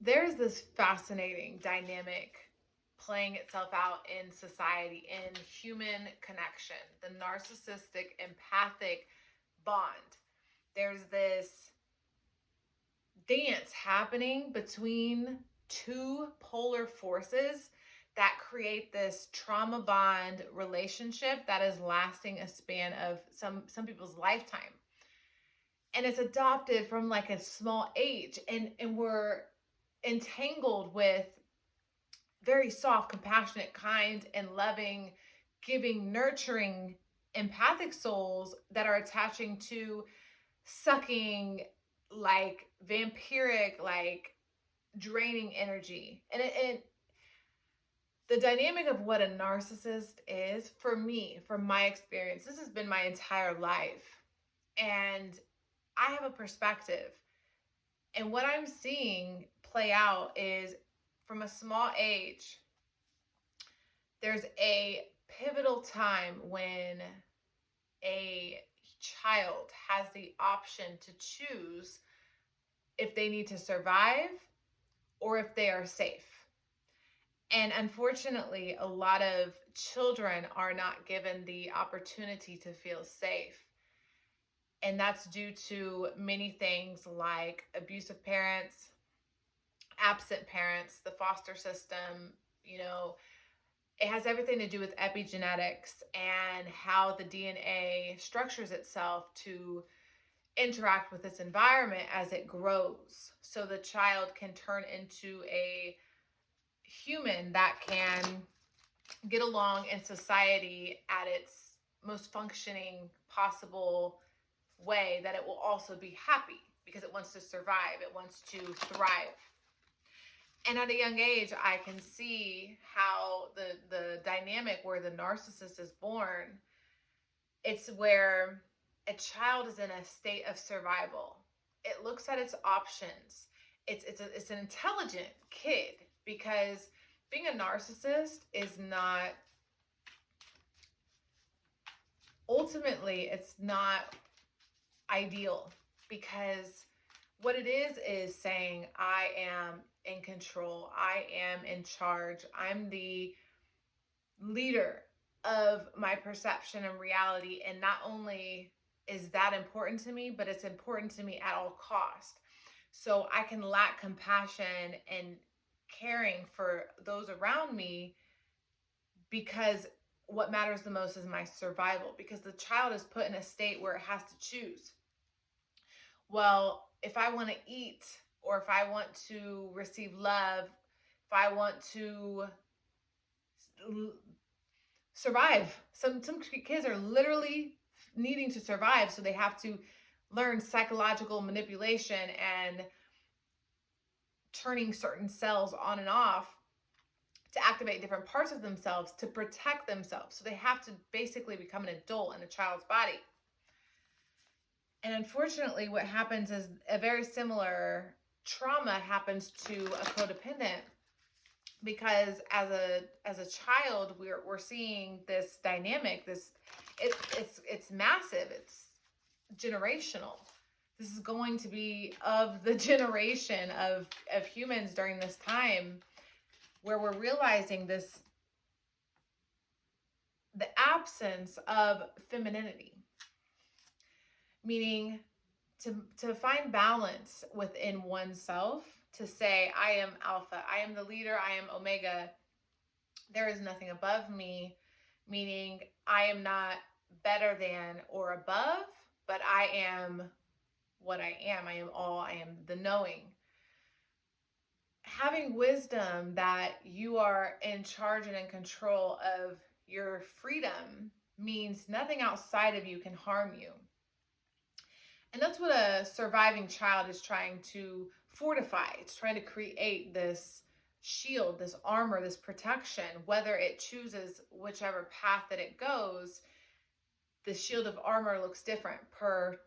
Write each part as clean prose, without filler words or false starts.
there's this fascinating dynamic playing itself out in society, in human connection, the narcissistic empathic bond. There's this dance happening between two polar forces that create this trauma bond relationship that is lasting a span of some people's lifetime. And it's adopted from like a small age, and we're entangled with very soft, compassionate, kind, and loving, giving, nurturing, empathic souls that are attaching to sucking, like vampiric, like draining energy. And the dynamic of what a narcissist is, for me, from my experience, this has been my entire life. And I have a perspective. And what I'm seeing play out is from a small age, there's a pivotal time when a child has the option to choose if they need to survive or if they are safe. And unfortunately, a lot of children are not given the opportunity to feel safe. And that's due to many things like abusive parents, absent parents, the foster system. It has everything to do with epigenetics and how the DNA structures itself to interact with this environment as it grows, so the child can turn into a human that can get along in society at its most functioning possible way, that it will also be happy because it wants to survive, it wants to thrive. And at a young age, I can see how the dynamic where the narcissist is born, it's where a child is in a state of survival. It looks at its options. It's an intelligent kid, because being a narcissist is not, ultimately, it's not ideal, because what it is saying, I am in control, I am in charge, I'm the leader of my perception and reality. And not only is that important to me, but it's important to me at all costs. So I can lack compassion and caring for those around me, because what matters the most is my survival, because the child is put in a state where it has to choose. Well, if I want to eat, or if I want to receive love, if I want to survive, some kids are literally needing to survive, so they have to learn psychological manipulation and turning certain cells on and off to activate different parts of themselves to protect themselves. So they have to basically become an adult in a child's body. And unfortunately, what happens is a very similar trauma happens to a codependent, because as a child, we're seeing this dynamic. It's massive. It's generational. This is going to be of the generation of humans during this time, where we're realizing the absence of femininity, meaning to find balance within oneself, to say, I am alpha, I am the leader, I am omega, there is nothing above me, meaning I am not better than or above, but I am what I am. I am all, I am the knowing. Having wisdom that you are in charge and in control of your freedom means nothing outside of you can harm you. And that's what a surviving child is trying to fortify. It's trying to create this shield, this armor, this protection. Whether it chooses whichever path that it goes, the shield of armor looks different per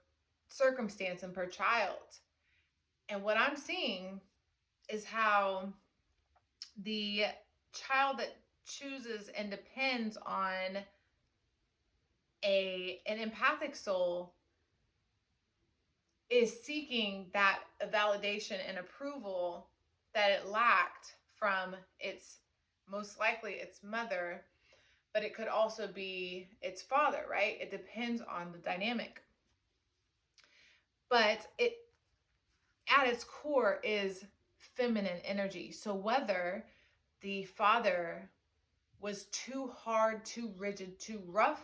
circumstance and per child. And what I'm seeing is how the child that chooses and depends on an empathic soul is seeking that validation and approval that it lacked from most likely its mother, but it could also be its father, right? It depends on the dynamic. But it, at its core, is feminine energy. So whether the father was too hard, too rigid, too rough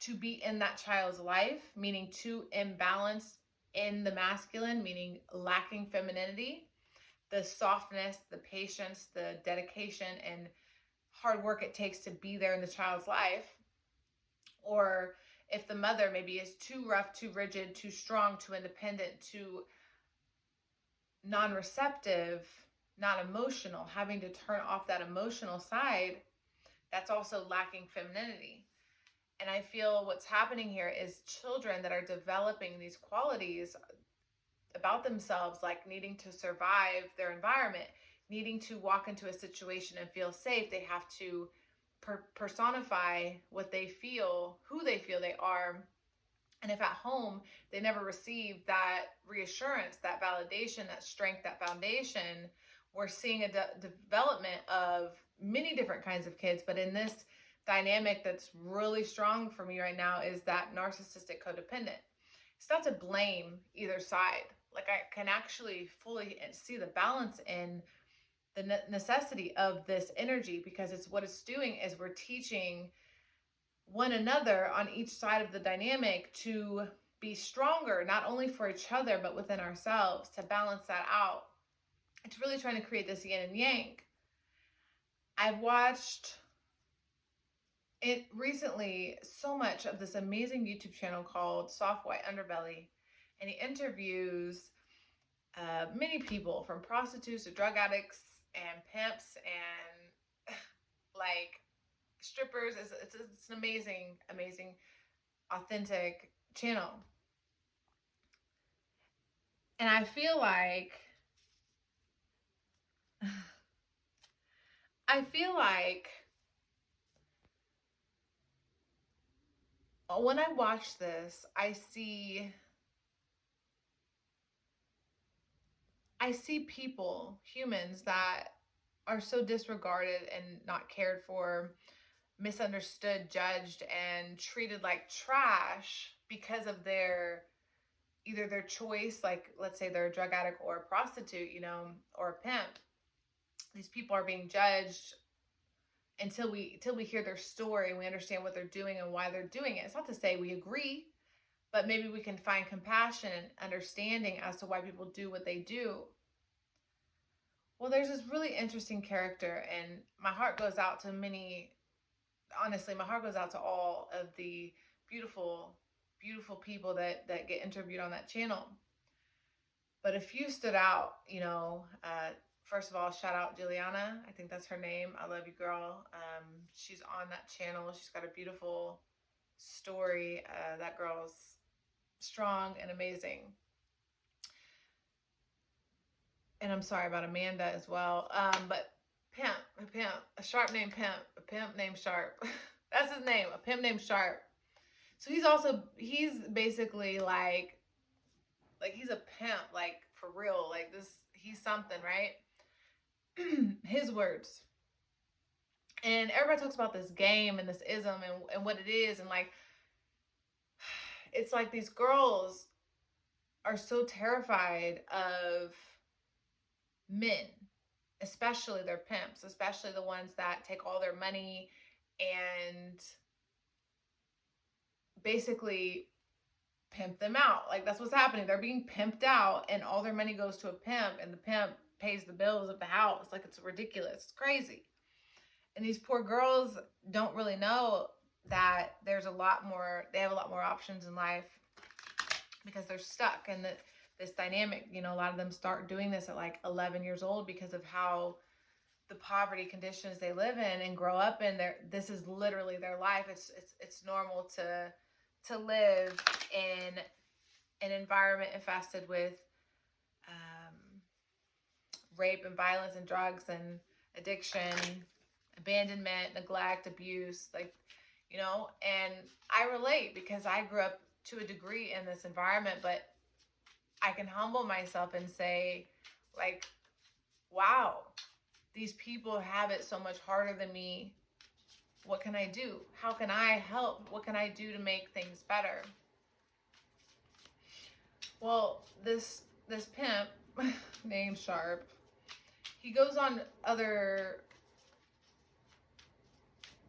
to be in that child's life, meaning too imbalanced in the masculine, meaning lacking femininity, the softness, the patience, the dedication, and hard work it takes to be there in the child's life, or if the mother maybe is too rough, too rigid, too strong, too independent, too non-receptive, not emotional, having to turn off that emotional side, that's also lacking femininity. And I feel what's happening here is children that are developing these qualities about themselves, like needing to survive their environment, needing to walk into a situation and feel safe, they have to personify what they feel, who they feel they are. And if at home they never receive that reassurance, that validation, that strength, that foundation, we're seeing a development of many different kinds of kids. But in this dynamic that's really strong for me right now is that narcissistic codependent. It's not to blame either side. Like, I can actually fully see the balance in the necessity of this energy, because it's what it's doing is we're teaching one another on each side of the dynamic to be stronger, not only for each other, but within ourselves, to balance that out. It's really trying to create this yin and yang. I've watched it recently so much of this amazing YouTube channel called Soft White Underbelly, and he interviews many people, from prostitutes to drug addicts and pimps and like strippers. It's an amazing, authentic channel. And I feel like when I watch this, I see people, humans, that are so disregarded and not cared for, misunderstood, judged, and treated like trash because of either their choice, like let's say they're a drug addict or a prostitute, or a pimp. These people are being judged until we hear their story and we understand what they're doing and why they're doing it. It's not to say we agree, but maybe we can find compassion and understanding as to why people do what they do. Well, there's this really interesting character, and my heart goes out to honestly, my heart goes out to all of the beautiful, beautiful people that get interviewed on that channel. But a few stood out, first of all, shout out Juliana. I think that's her name. I love you, girl. She's on that channel. She's got a beautiful story. That girl's strong and amazing. And I'm sorry about Amanda as well. But a Sharp named Pimp, a pimp named Sharp. That's his name, a pimp named Sharp. So he's basically like he's a pimp, like for real, like this, he's something, right? His words. And everybody talks about this game and this ism and what it is. And like, it's like these girls are so terrified of men, especially their pimps, especially the ones that take all their money and basically pimp them out. Like, that's what's happening. They're being pimped out and all their money goes to a pimp, and the pimp pays the bills of the house. Like, it's ridiculous. It's crazy. And these poor girls don't really know that there's they have a lot more options in life, because they're stuck in this dynamic. A lot of them start doing this at like 11 years old because of how the poverty conditions they live in and grow up in. This is literally their life. It's normal to live in an environment infested with rape and violence and drugs and addiction, abandonment, neglect, abuse, and I relate because I grew up to a degree in this environment, but I can humble myself and say, like, wow, these people have it so much harder than me. What can I do? How can I help? What can I do to make things better? Well, this pimp named Sharp, he goes on other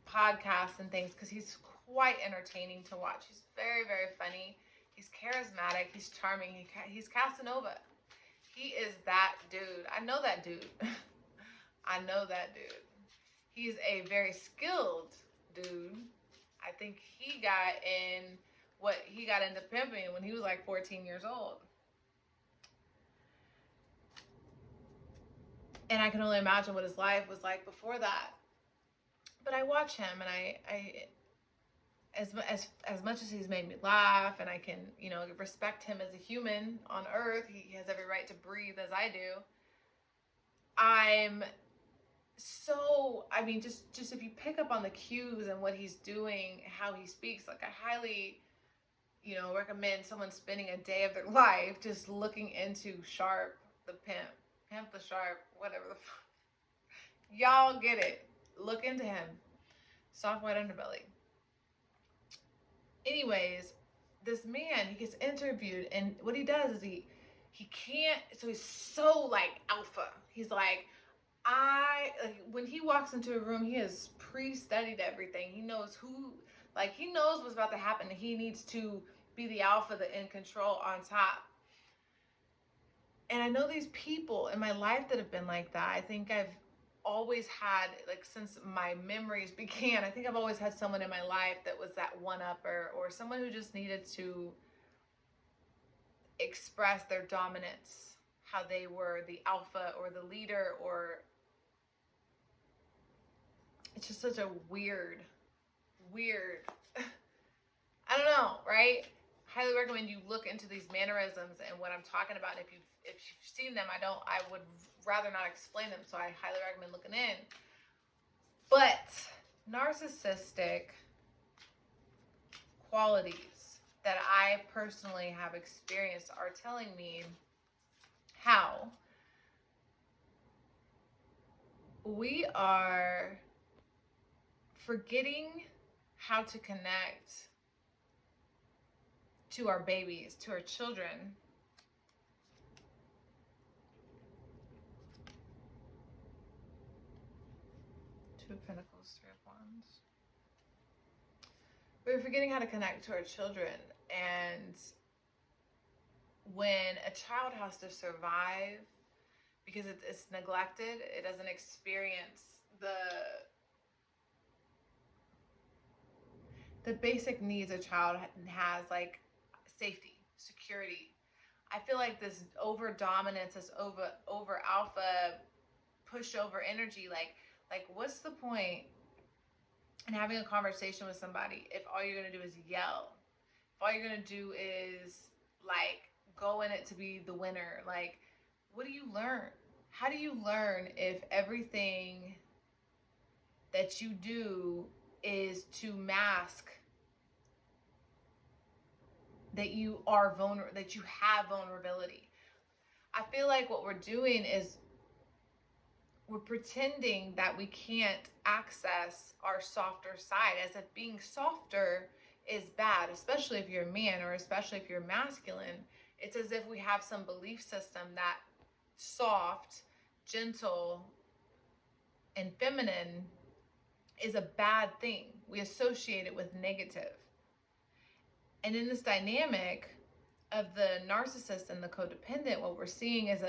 podcasts and things because he's quite entertaining to watch. He's very, very funny. He's charismatic. He's charming. He's Casanova. He is that dude. I know that dude. I know that dude. He's a very skilled dude. I think he got into pimping when he was like 14 years old. And I can only imagine what his life was like before that. But I watch him, and I as much as he's made me laugh, and I can, respect him as a human on earth, he has every right to breathe as I do. Just if you pick up on the cues and what he's doing, how he speaks, like, I highly, recommend someone spending a day of their life just looking into Sharp the Pimp the Sharp, whatever the fuck. Y'all get it. Look into him. Soft white underbelly. Anyways, this man, he gets interviewed, and what he does is he can't, so he's so like alpha. He's like, when he walks into a room, he has pre-studied everything. He knows he knows what's about to happen. He needs to be the alpha, the in control, on top. And I know these people in my life that have been like that. I think I've always had, like, since my memories began, I think I've always had someone in my life that was that one-upper, or someone who just needed to express their dominance, how they were the alpha or the leader, or it's just such a weird, I don't know, right? Highly recommend you look into these mannerisms and what I'm talking about. And if you've seen them, I would rather not explain them, so I highly recommend looking in. But narcissistic qualities that I personally have experienced are telling me how we are forgetting how to connect to our babies, to our children. Two of Pentacles, Three of Wands. We're forgetting how to connect to our children. And when a child has to survive because it's neglected, it doesn't experience the basic needs a child has, like safety, security. I feel like this over dominance, this over alpha pushover energy, like what's the point in having a conversation with somebody if all you're gonna do is yell? If all you're gonna do is like go in it to be the winner, like, what do you learn? How do you learn if everything that you do is to mask that you are vulnerable, that you have vulnerability? I feel like what we're doing is we're pretending that we can't access our softer side, as if being softer is bad, especially if you're a man, or especially if you're masculine. It's as if we have some belief system that soft, gentle, and feminine is a bad thing. We associate it with negative. And in this dynamic of the narcissist and the codependent, what we're seeing is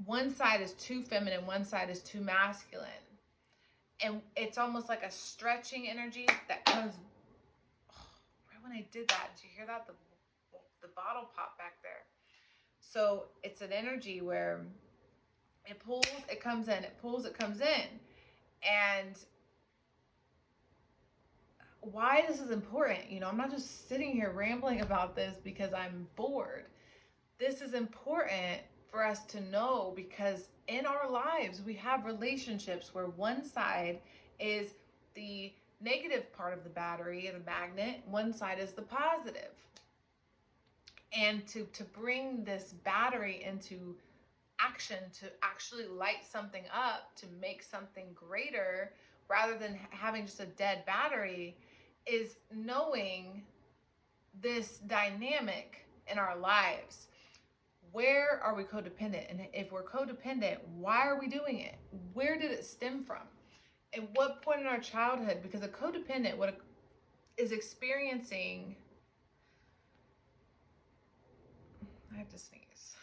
one side is too feminine, one side is too masculine. And it's almost like a stretching energy that comes, right when I did that, did you hear that? The bottle popped back there. So it's an energy where it pulls, it comes in, it pulls, it comes in. And why this is important, I'm not just sitting here rambling about this because I'm bored. This is important for us to know, because in our lives we have relationships where one side is the negative part of the battery, the magnet, one side is the positive. And to bring this battery into action to actually light something up, to make something greater, rather than having just a dead battery, is knowing this dynamic in our lives. Where are we codependent? And if we're codependent, why are we doing it? Where did it stem from? At what point in our childhood? Because a codependent is experiencing, I have to sneeze.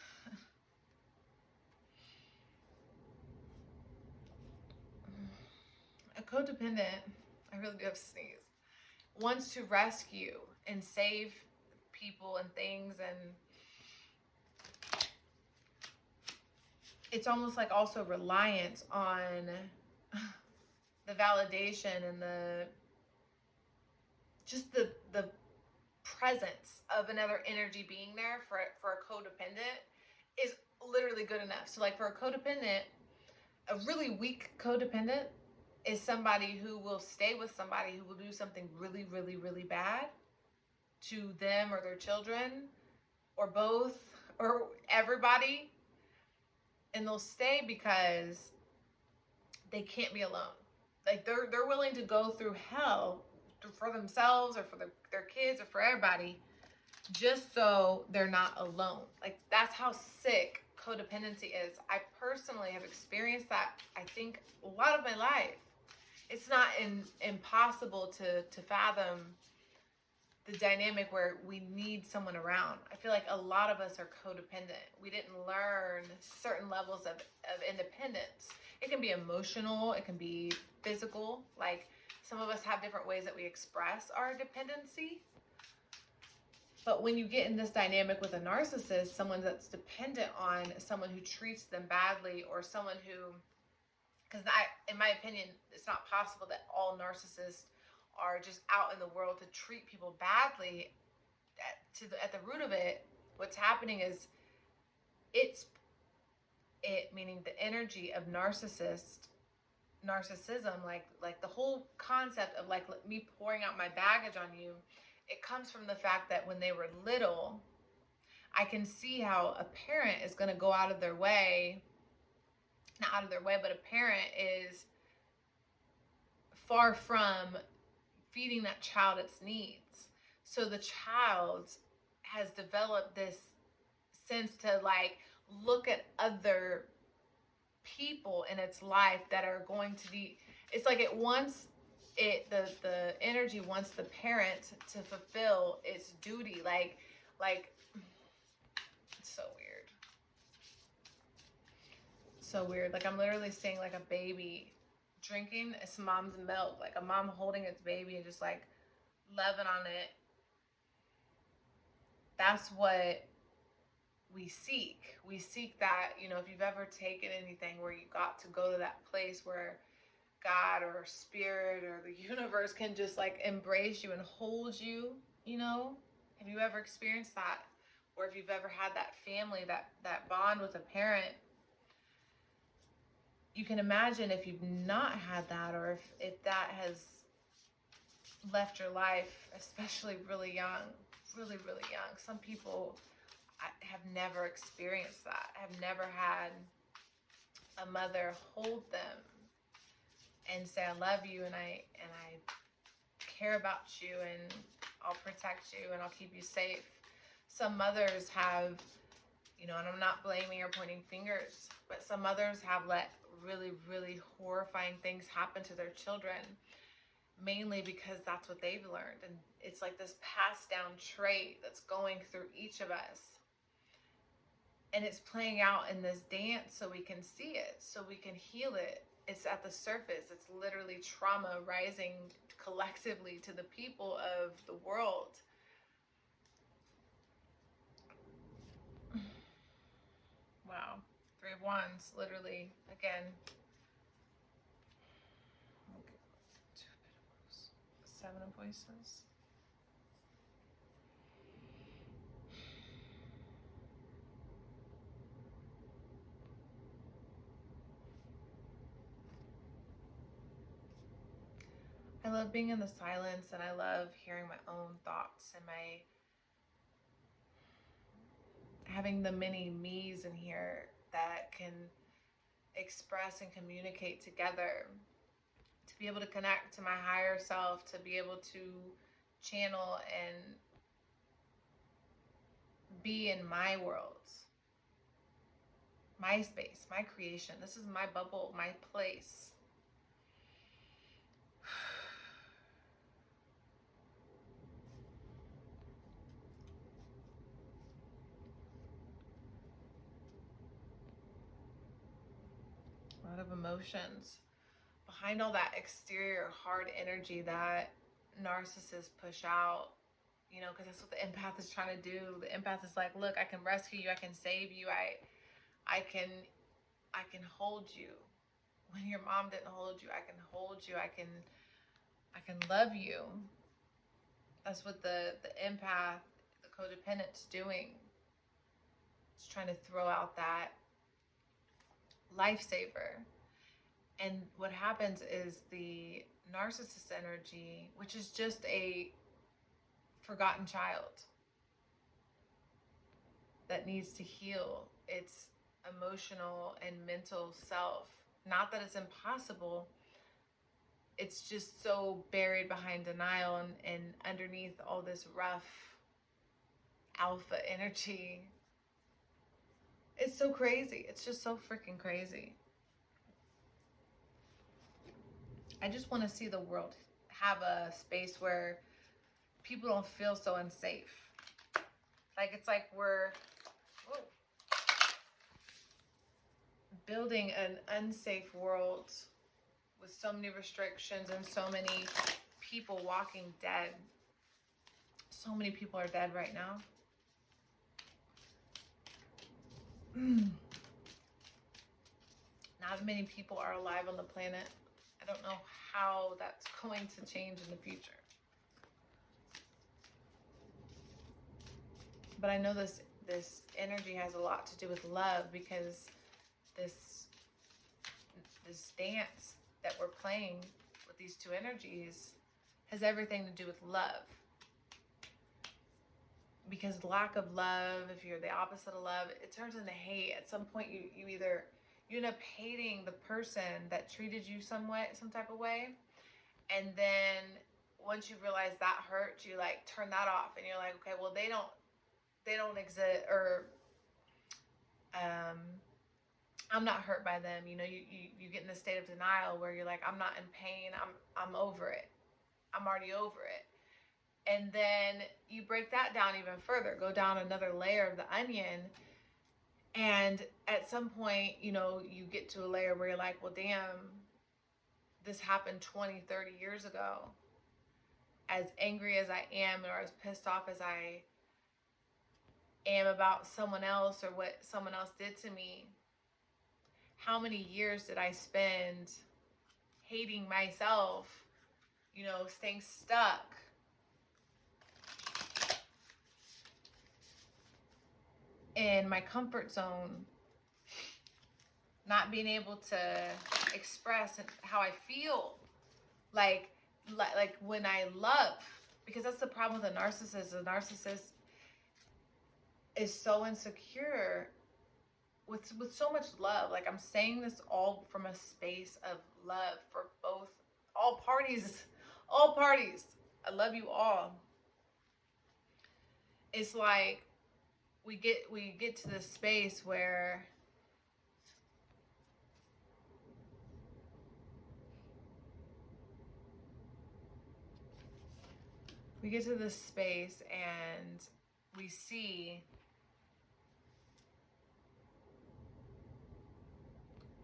A codependent, I really do have to sneeze, wants to rescue and save people and things, and it's almost like also reliant on the validation and the presence of another energy being there for a codependent is literally good enough. So like for a codependent, a really weak codependent is somebody who will stay with somebody who will do something really, really, really bad to them or their children or both or everybody. And they'll stay because they can't be alone. Like they're willing to go through hell for themselves or for their kids or for everybody, just so they're not alone. Like that's how sick codependency is. I personally have experienced that, I think, a lot of my life. It's not impossible to fathom the dynamic where we need someone around. I feel like a lot of us are codependent. We didn't learn certain levels of independence. It can be emotional, it can be physical. Like some of us have different ways that we express our dependency. But when you get in this dynamic with a narcissist, someone that's dependent on someone who treats them badly, or someone who, because in my opinion, it's not possible that all narcissists are just out in the world to treat people badly. At the root of it, what's happening is meaning the energy of narcissism, like the whole concept of like me pouring out my baggage on you. It comes from the fact that when they were little, I can see how a parent is going to go out of their way, not out of their way, but a parent is far from feeding that child its needs. So the child has developed this sense to like look at other people in its life that are going to be, it's like it wants the energy wants the parent to fulfill its duty. Like it's so weird. Like I'm literally seeing like a baby drinking its mom's milk, like a mom holding its baby and just like loving on it. That's what we seek. We seek that, if you've ever taken anything where you got to go to that place where God or spirit or the universe can just like embrace you and hold you, have you ever experienced that? Or if you've ever had that family, that bond with a parent, you can imagine if you've not had that, or if that has left your life, especially really young, really, really young. Some people have never experienced that, have never had a mother hold them and say, I love you and I care about you and I'll protect you and I'll keep you safe. Some mothers have, and I'm not blaming or pointing fingers, but some mothers have let really, really horrifying things happen to their children, mainly because that's what they've learned. And it's like this passed down trait that's going through each of us. And it's playing out in this dance so we can see it, so we can heal it. It's at the surface. It's literally trauma rising collectively to the people of the world. Wow. 3 of Wands, literally, again. 7 of Voices. I love being in the silence, and I love hearing my own thoughts and having the many me's in here. that can express and communicate together, to be able to connect to my higher self, to be able to channel and be in my world, my space, my creation. This is my bubble, my place. A lot of emotions behind all that exterior hard energy that narcissists push out, you know, because that's what the empath is trying to do. The empath is like, look, I can rescue you, I can save you, I can hold you. When your mom didn't hold you, I can hold you, I can love you. That's what the empath, the codependent's doing. It's trying to throw out that lifesaver. And what happens is the narcissist energy, which is just a forgotten child that needs to heal its emotional and mental self. Not that it's impossible, it's just so buried behind denial and underneath all this rough alpha energy. It's so crazy. It's just so freaking crazy. I just want to see the world have a space where people don't feel so unsafe. Like, it's like we're building an unsafe world with so many restrictions and so many people walking dead. So many people are dead right now. Not many people are alive on the planet. I don't know how that's going to change in the future. But I know this energy has a lot to do with love, because this dance that we're playing with these two energies has everything to do with love. Because lack of love, if you're the opposite of love, it turns into hate. At some point, you end up hating the person that treated you some type of way, and then once you realize that hurt, you like turn that off, and you're like, okay, well, they don't exist, or I'm not hurt by them. You know, you get in this state of denial where you're like, I'm not in pain. I'm over it. I'm already over it. And then you break that down even further, go down another layer of the onion. And at some point, you know, you get to a layer where you're like, well, damn, this happened 20, 30 years ago. As angry as I am, or as pissed off as I am about someone else or what someone else did to me, how many years did I spend hating myself, you know, staying stuck? In my comfort zone, not being able to express how I feel, like when I love, because that's the problem with a narcissist. The narcissist is so insecure with so much love. Like, I'm saying this all from a space of love for all parties. I love you all. It's like we get to this space where and we see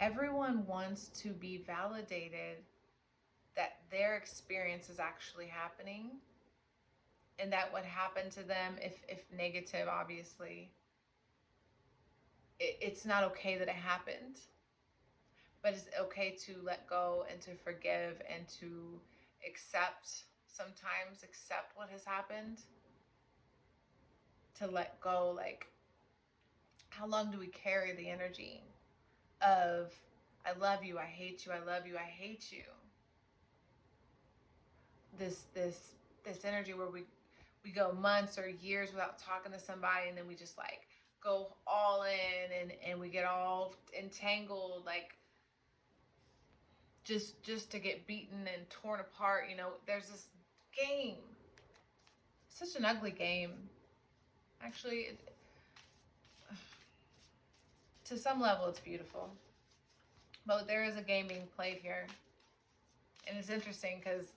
everyone wants to be validated that their experience is actually happening, and that what happened to them, if negative, obviously, it's not okay that it happened, but it's okay to let go and to forgive and to sometimes accept what has happened, to let go. Like, how long do we carry the energy of I love you, I hate you, I love you, I hate you? This energy where we go months or years without talking to somebody, and then we just like go all in and we get all entangled, like just to get beaten and torn apart. You know, there's this game, such an ugly game. Actually, to some level, it's beautiful. But there is a game being played here. And it's interesting because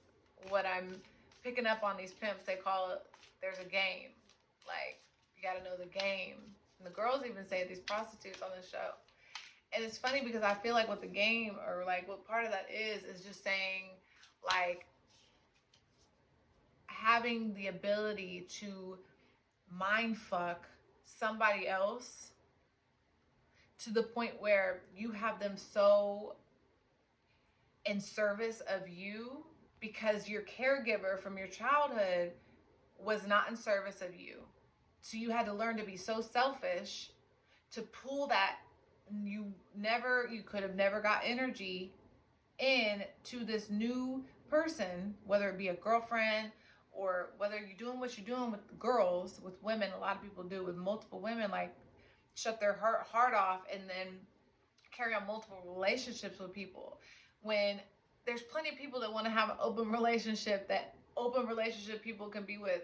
what I'm picking up on these pimps, they call it, there's a game. Like, you got to know the game. And the girls even say, these prostitutes on the show. And it's funny because I feel like what the game, or like what part of that is just saying, like, having the ability to mind fuck somebody else to the point where you have them so in service of you because your caregiver from your childhood was not in service of you. So you had to learn to be so selfish to pull that you could have never got energy in to this new person, whether it be a girlfriend or whether you're doing what you're doing with girls, with women. A lot of people do with multiple women, like shut their heart off and then carry on multiple relationships with people, when there's plenty of people that want to have an open relationship people can be with,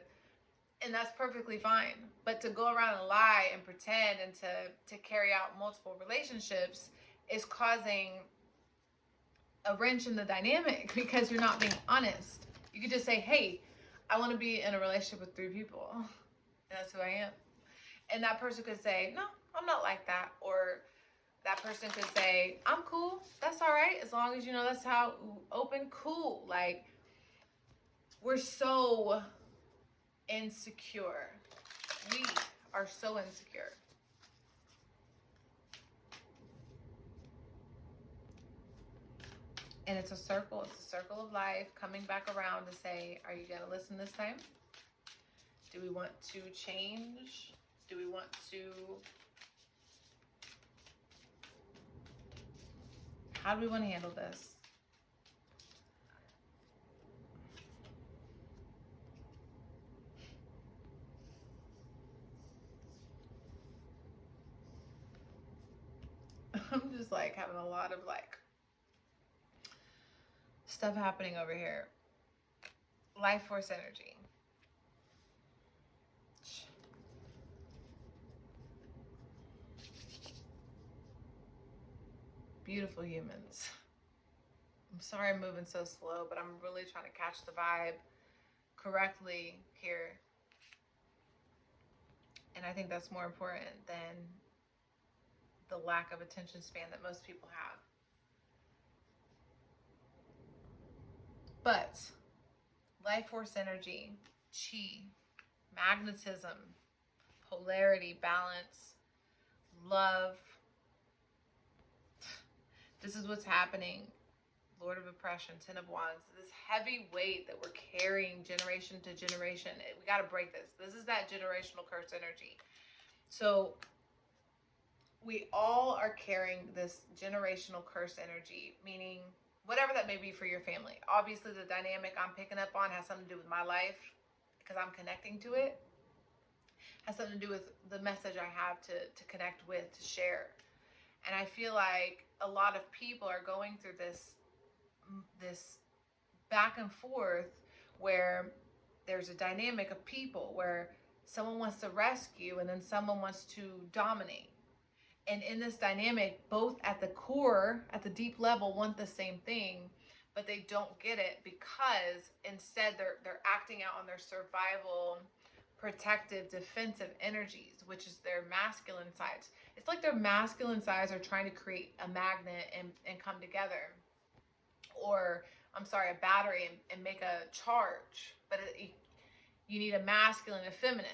and that's perfectly fine. But to go around and lie and pretend and to carry out multiple relationships is causing a wrench in the dynamic because you're not being honest. You could just say, hey, I want to be in a relationship with 3 people. And that's who I am. And that person could say, no, I'm not like that. Or that person could say, I'm cool. That's all right. As long as you know that's how open, cool. Like, we're so insecure. We are so insecure. And it's a circle. It's a circle of life coming back around to say, are you going to listen this time? Do we want to change? Do we want to... How do we want to handle this? I'm just like having a lot of like stuff happening over here. Life force energy. Beautiful humans. I'm sorry I'm moving so slow, but I'm really trying to catch the vibe correctly here. And I think that's more important than the lack of attention span that most people have. But life force energy, chi, magnetism, polarity, balance, love. This is what's happening. Lord of Oppression, 10 of Wands, this heavy weight that we're carrying generation to generation. We got to break this. This is that generational curse energy. So we all are carrying this generational curse energy, meaning whatever that may be for your family. Obviously, the dynamic I'm picking up on has something to do with my life because I'm connecting to it. Has something to do with the message I have to connect with, to share. And I feel like a lot of people are going through this back and forth where there's a dynamic of people where someone wants to rescue and then someone wants to dominate. And in this dynamic, both at the core, at the deep level, want the same thing, but they don't get it because instead they're acting out on their survival, protective, defensive energies, which is their masculine sides. It's like their masculine sides are trying to create a magnet and come together. Or, I'm sorry, a battery and make a charge. But you need a masculine and feminine,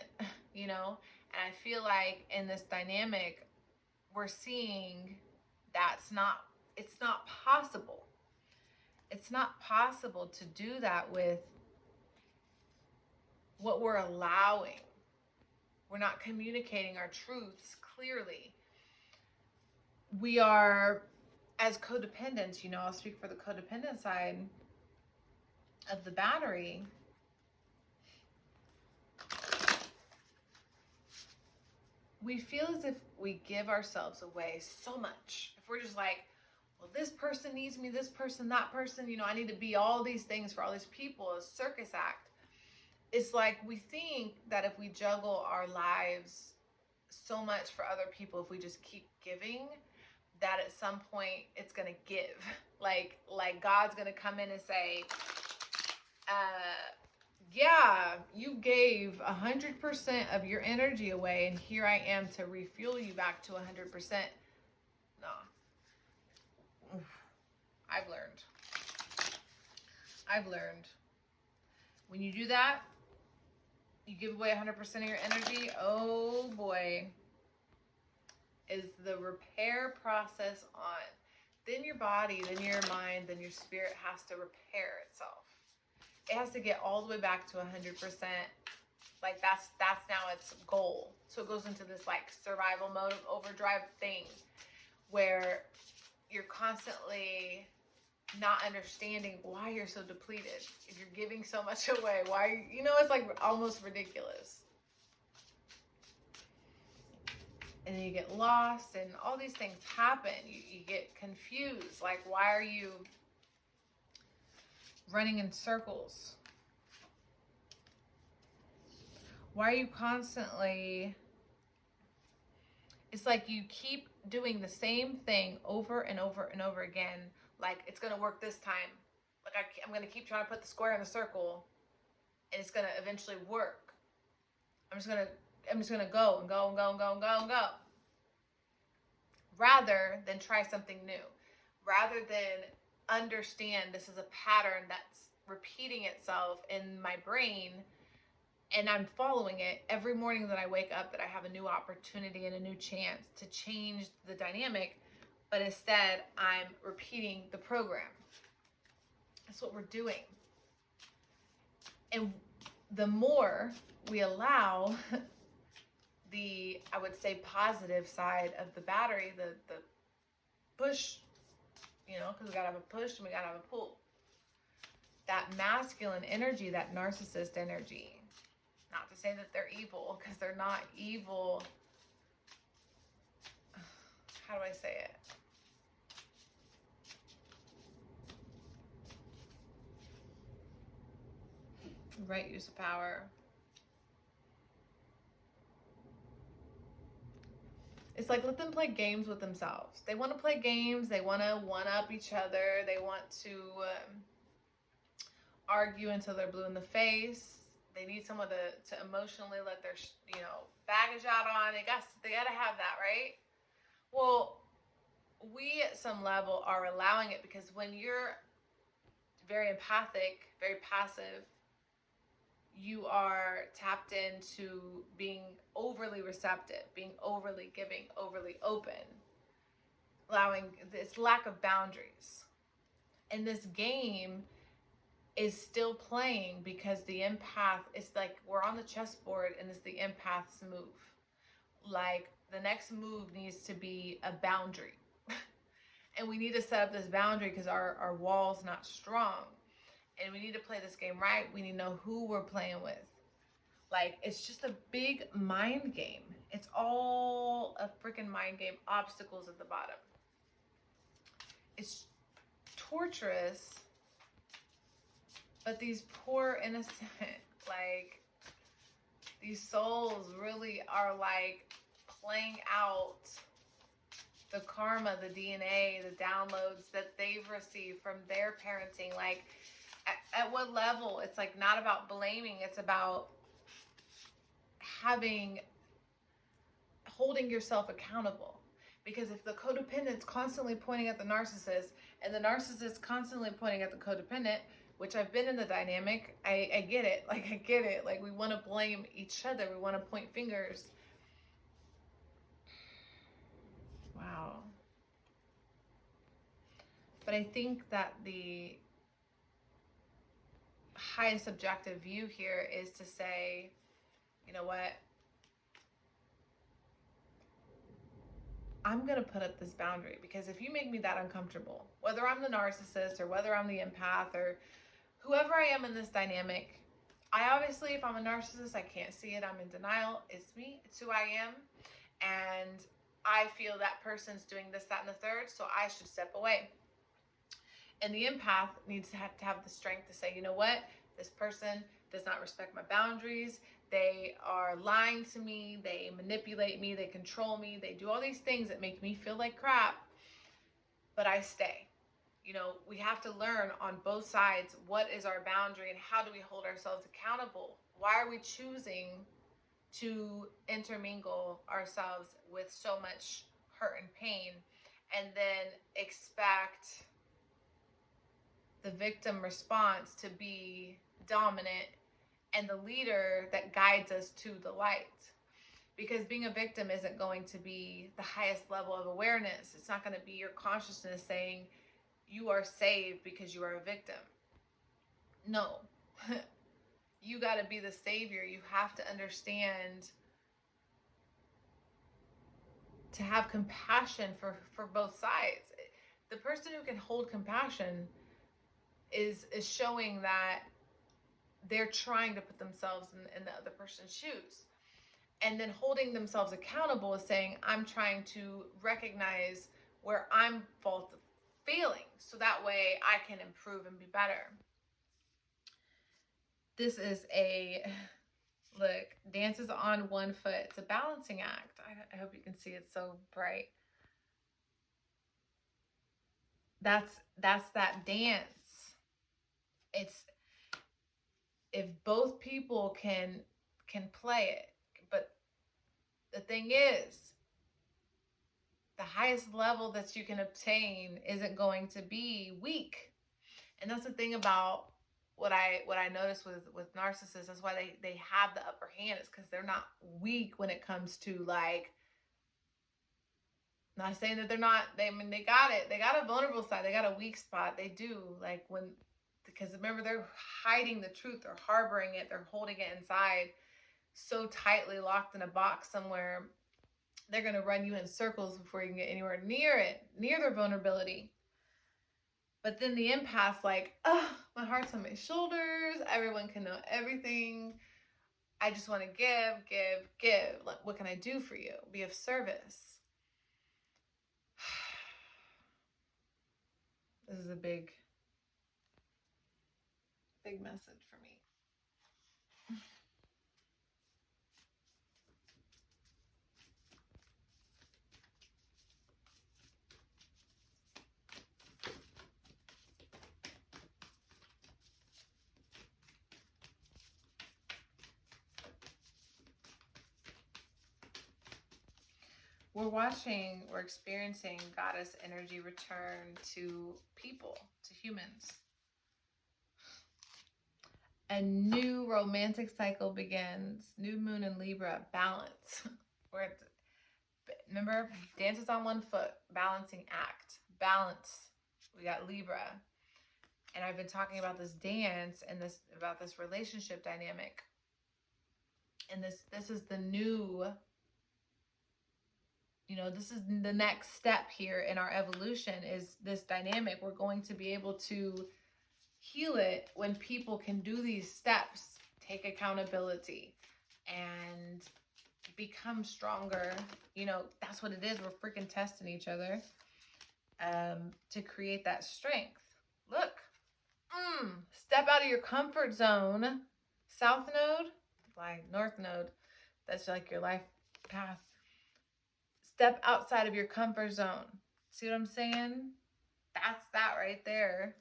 you know? And I feel like in this dynamic, we're seeing it's not possible. It's not possible to do that with what we're allowing. We're not communicating our truths clearly. We are, as codependents, you know, I'll speak for the codependent side of the battery. we feel as if we give ourselves away so much. If we're just like, well, this person needs me, this person, that person, you know, I need to be all these things for all these people, a circus act. It's like we think that if we juggle our lives so much for other people, if we just keep giving, that at some point it's going to give. Like God's going to come in and say, yeah, you gave 100% of your energy away, and here I am to refuel you back to 100%. No. I've learned. When you do that, you give away 100% of your energy, oh boy, is the repair process on. Then your body, then your mind, then your spirit has to repair itself. It has to get all the way back to 100%. Like that's now its goal. So it goes into this like survival mode, overdrive thing where you're constantly not understanding why you're so depleted. If you're giving so much away, why, you know, it's like almost ridiculous. And then you get lost and all these things happen. You get confused. Like, why are you running in circles? Why are you constantly... It's like you keep doing the same thing over and over and over again. Like, it's going to work this time. Like, I'm going to keep trying to put the square in the circle, and it's going to eventually work. I'm just going to go and go and go and go and go and go. Rather than try something new. Rather than understand this is a pattern that's repeating itself in my brain, and I'm following it every morning that I wake up, that I have a new opportunity and a new chance to change the dynamic, but instead I'm repeating the program. That's what we're doing. And the more we allow the, I would say, positive side of the battery, the push, you know, because we gotta have a push and we gotta have a pull. That masculine energy, that narcissist energy. Not to say that they're evil, because they're not evil. How do I say it? Right use of power. It's like, let them play games with themselves. They want to play games. They want to one-up each other. They want to argue until they're blue in the face. They need someone to emotionally let their, you know, baggage out on. They got to have that, right? Well, we at some level are allowing it, because when you're very empathic, very passive, you are tapped into being overly receptive, being overly giving, overly open, allowing this lack of boundaries. And this game is still playing because the empath is like, we're on the chessboard and it's the empath's move. Like, the next move needs to be a boundary. And we need to set up this boundary because our wall's not strong. And we need to play this game right. We need to know who we're playing with. Like, it's just a big mind game. It's all a freaking mind game. Obstacles at the bottom. It's torturous. But these poor innocent, like, these souls really are like playing out the karma, the DNA, the downloads that they've received from their parenting. Like, at what level? It's like not about blaming. It's about holding yourself accountable. Because if the codependent's constantly pointing at the narcissist and the narcissist constantly pointing at the codependent, which I've been in the dynamic, I get it. Like, I get it. Like, we want to blame each other. We want to point fingers. Wow. But I think that the highest objective view here is to say, you know what? I'm going to put up this boundary, because if you make me that uncomfortable, whether I'm the narcissist or whether I'm the empath or whoever I am in this dynamic, I obviously, if I'm a narcissist, I can't see it. I'm in denial. It's me. It's who I am. and I feel that person's doing this, that, and the third, so I should step away. And the empath needs to have the strength to say, you know what, this person does not respect my boundaries. They are lying to me. They manipulate me. They control me. They do all these things that make me feel like crap, but I stay. You know, we have to learn on both sides what is our boundary and how do we hold ourselves accountable. Why are we choosing to intermingle ourselves with so much hurt and pain and then expect the victim response to be dominant and the leader that guides us to the light? Because being a victim isn't going to be the highest level of awareness. It's not going to be your consciousness saying you are saved because you are a victim. No. You got to be the savior. You have to understand to have compassion for both sides. The person who can hold compassion is showing that they're trying to put themselves in the other person's shoes. And then holding themselves accountable is saying, I'm trying to recognize where I'm failing, so that way I can improve and be better. This is look, dances on one foot. It's a balancing act. I hope you can see it's so bright. That's that dance. It's if both people can play it. But the thing is, the highest level that you can obtain isn't going to be weak. And that's the thing about what I notice with narcissists. That's why they have the upper hand. It's because they're not weak when it comes to, like, not saying that they're not, they got it. They got a vulnerable side. They got a weak spot. They do. Like, because remember, they're hiding the truth. They're harboring it. They're holding it inside so tightly, locked in a box somewhere. They're going to run you in circles before you can get anywhere near it, near their vulnerability. But then the empath's like, oh, my heart's on my shoulders. Everyone can know everything. I just want to give. Like, what can I do for you? Be of service. This is a big message for me. We're experiencing goddess energy return to people, to humans. A new romantic cycle begins. New moon in Libra, balance. Remember, dances on one foot, balancing act, balance. We got Libra. And I've been talking about this dance and about this relationship dynamic. And this is the new, this is the next step here in our evolution, is this dynamic. We're going to be able to heal it when people can do these steps, take accountability, and become stronger. That's what it is. We're freaking testing each other to create that strength. Look, step out of your comfort zone. South node, like North node, that's like your life path. Step outside of your comfort zone. See what I'm saying? That's that right there.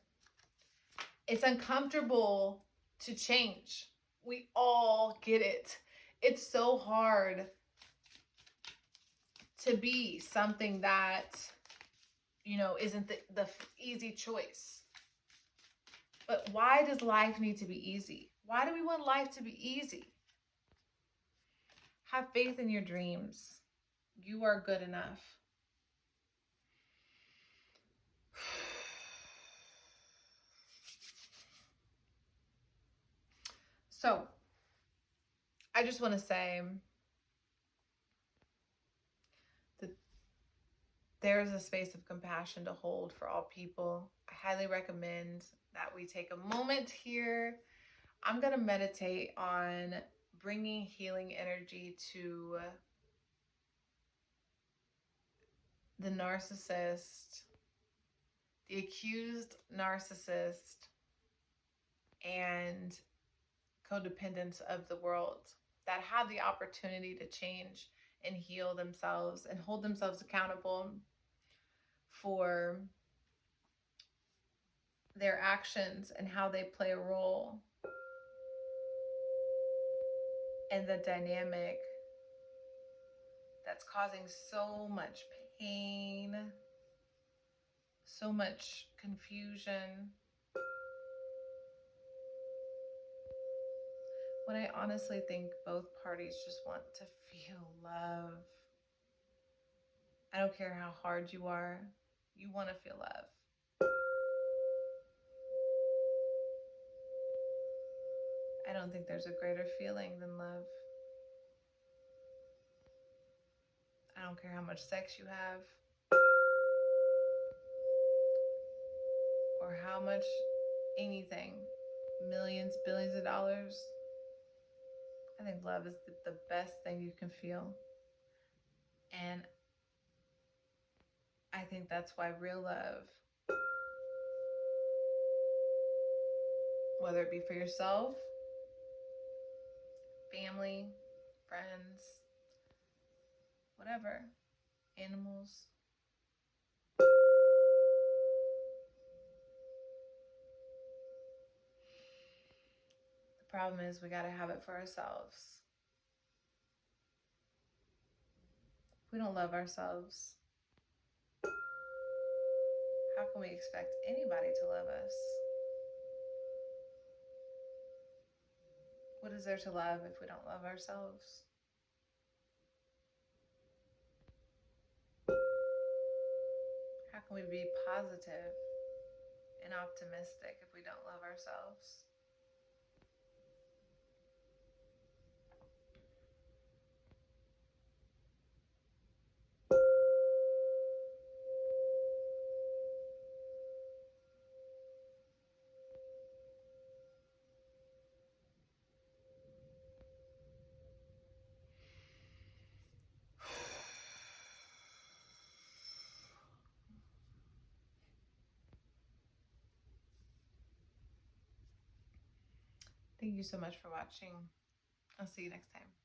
It's uncomfortable to change. We all get it. It's so hard to be something that, isn't the easy choice. But why does life need to be easy? Why do we want life to be easy? Have faith in your dreams. You are good enough. So, I just want to say that there's a space of compassion to hold for all people. I highly recommend that we take a moment here. I'm going to meditate on bringing healing energy to the narcissist, the accused narcissist, and codependents of the world that have the opportunity to change and heal themselves and hold themselves accountable for their actions and how they play a role in the dynamic that's causing so much pain, so much confusion. When I honestly think both parties just want to feel love. I don't care how hard you are, you want to feel love. I don't think there's a greater feeling than love. I don't care how much sex you have or how much anything, millions, billions of dollars. I think love is the best thing you can feel. And I think that's why real love, whether it be for yourself, family, friends, whatever, animals, the problem is we got to have it for ourselves. If we don't love ourselves, how can we expect anybody to love us? What is there to love if we don't love ourselves? How can we be positive and optimistic if we don't love ourselves? Thank you so much for watching. I'll see you next time.